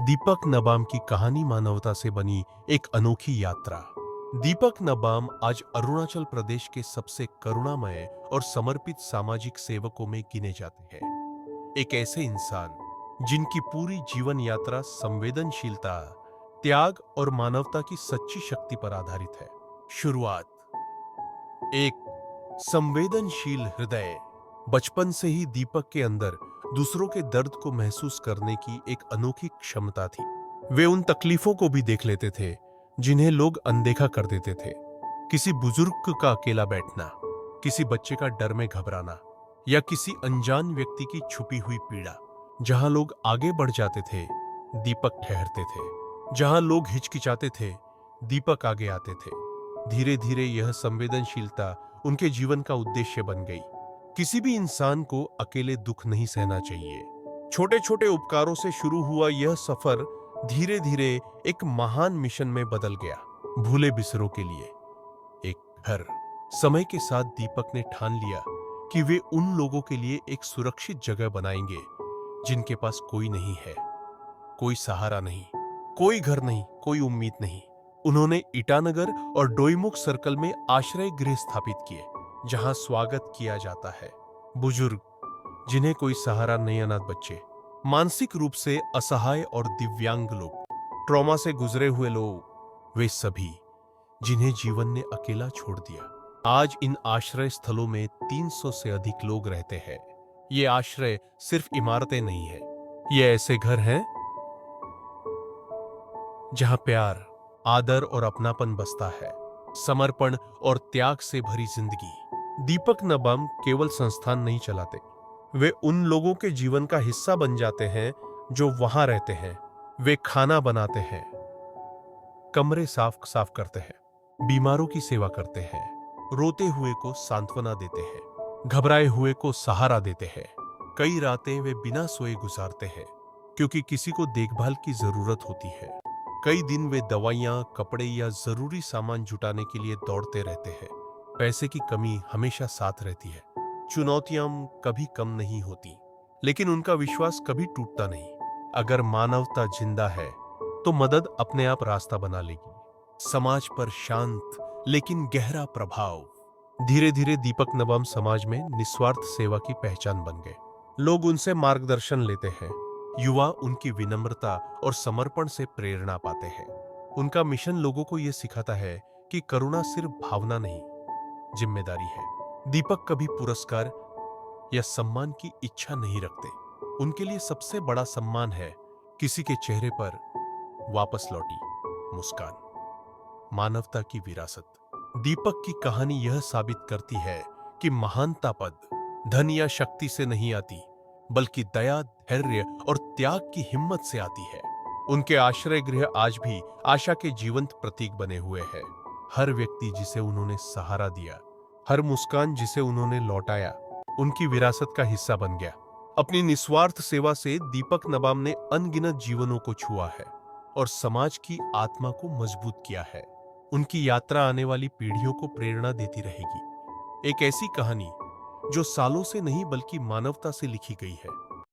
दीपक नबाम की कहानी मानवता से बनी एक अनोखी यात्रा। दीपक नबाम आज अरुणाचल प्रदेश के सबसे करुणामय और समर्पित सामाजिक सेवकों में गिने जाते हैं। एक ऐसे इंसान जिनकी पूरी जीवन यात्रा संवेदनशीलता, त्याग और मानवता की सच्ची शक्ति पर आधारित है। शुरुआत एक संवेदनशील हृदय। बचपन से ही दीपक के अंदर दूसरों के दर्द को महसूस करने की एक अनोखी क्षमता थी। वे उन तकलीफों को भी देख लेते थे जिन्हें लोग अनदेखा कर देते थे। किसी बुजुर्ग का अकेला बैठना, किसी बच्चे का डर में घबराना या किसी अनजान व्यक्ति की छुपी हुई पीड़ा। जहां लोग आगे बढ़ जाते थे, दीपक ठहरते थे। जहां लोग हिचकिचाते थे, दीपक आगे आते थे। धीरे धीरे यह संवेदनशीलता उनके जीवन का उद्देश्य बन गई। किसी भी इंसान को अकेले दुख नहीं सहना चाहिए। छोटे छोटे उपकारों से शुरू हुआ यह सफर धीरे धीरे एक महान मिशन में बदल गया। भूले बिसरों के लिए एक घर। समय के साथ दीपक ने ठान लिया कि वे उन लोगों के लिए एक सुरक्षित जगह बनाएंगे जिनके पास कोई नहीं है, कोई सहारा नहीं, कोई घर नहीं, कोई उम्मीद नहीं। उन्होंने ईटानगर और डोईमुख सर्कल में आश्रय गृह स्थापित किए, जहां स्वागत किया जाता है। बुजुर्ग जिन्हें कोई सहारा नहीं, अनाथ बच्चे, मानसिक रूप से असहाय और दिव्यांग लोग, ट्रॉमा से गुजरे हुए लोग, वे सभी जिन्हें जीवन ने अकेला छोड़ दिया। आज इन आश्रय स्थलों में 300 से अधिक लोग रहते हैं। ये आश्रय सिर्फ इमारतें नहीं है, ये ऐसे घर हैं जहां प्यार, आदर और अपनापन बसता है। समर्पण और त्याग से भरी जिंदगी। दीपक नबाम केवल संस्थान नहीं चलाते, वे उन लोगों के जीवन का हिस्सा बन जाते हैं जो वहां रहते हैं। वे खाना बनाते हैं, कमरे साफ करते हैं, बीमारों की सेवा करते हैं, रोते हुए को सांत्वना देते हैं, घबराए हुए को सहारा देते हैं। कई रातें वे बिना सोए गुजारते हैं क्योंकि किसी को देखभाल की जरूरत होती है। कई दिन वे दवाइयां, कपड़े या जरूरी सामान जुटाने के लिए दौड़ते रहते हैं। पैसे की कमी हमेशा साथ रहती है, चुनौतियां कभी कम नहीं होती, लेकिन उनका विश्वास कभी टूटता नहीं। अगर मानवता जिंदा है तो मदद अपने आप रास्ता बना लेगी। समाज पर शांत लेकिन गहरा प्रभाव। धीरे धीरे दीपक नबाम समाज में निस्वार्थ सेवा की पहचान बन गए। लोग उनसे मार्गदर्शन लेते हैं। युवा उनकी विनम्रता और समर्पण से प्रेरणा पाते हैं। उनका मिशन लोगों को यह सिखाता है कि करुणा सिर्फ भावना नहीं, जिम्मेदारी है। दीपक कभी पुरस्कार या सम्मान की इच्छा नहीं रखते। उनके लिए सबसे बड़ा सम्मान है किसी के चेहरे पर वापस लौटी मुस्कान। मानवता की विरासत। दीपक की कहानी यह साबित करती है कि महानता पद, धन या शक्ति से नहीं आती, बल्कि दया, धैर्य और त्याग की हिम्मत से आती है। उनके आश्रय गृह आज भी आशा के जीवंत प्रतीक बने हुए हैं। हर व्यक्ति जिसे उन्होंने सहारा दिया, हर मुस्कान जिसे उन्होंने लौटाया, उनकी विरासत का हिस्सा बन गया। अपनी निस्वार्थ सेवा से दीपक नबाम ने अनगिनत जीवनों को छुआ है और समाज की आत्मा को मजबूत किया है। उनकी यात्रा आने वाली पीढ़ियों को प्रेरणा देती रहेगी। एक ऐसी कहानी जो सालों से नहीं बल्कि मानवता से लिखी गई है।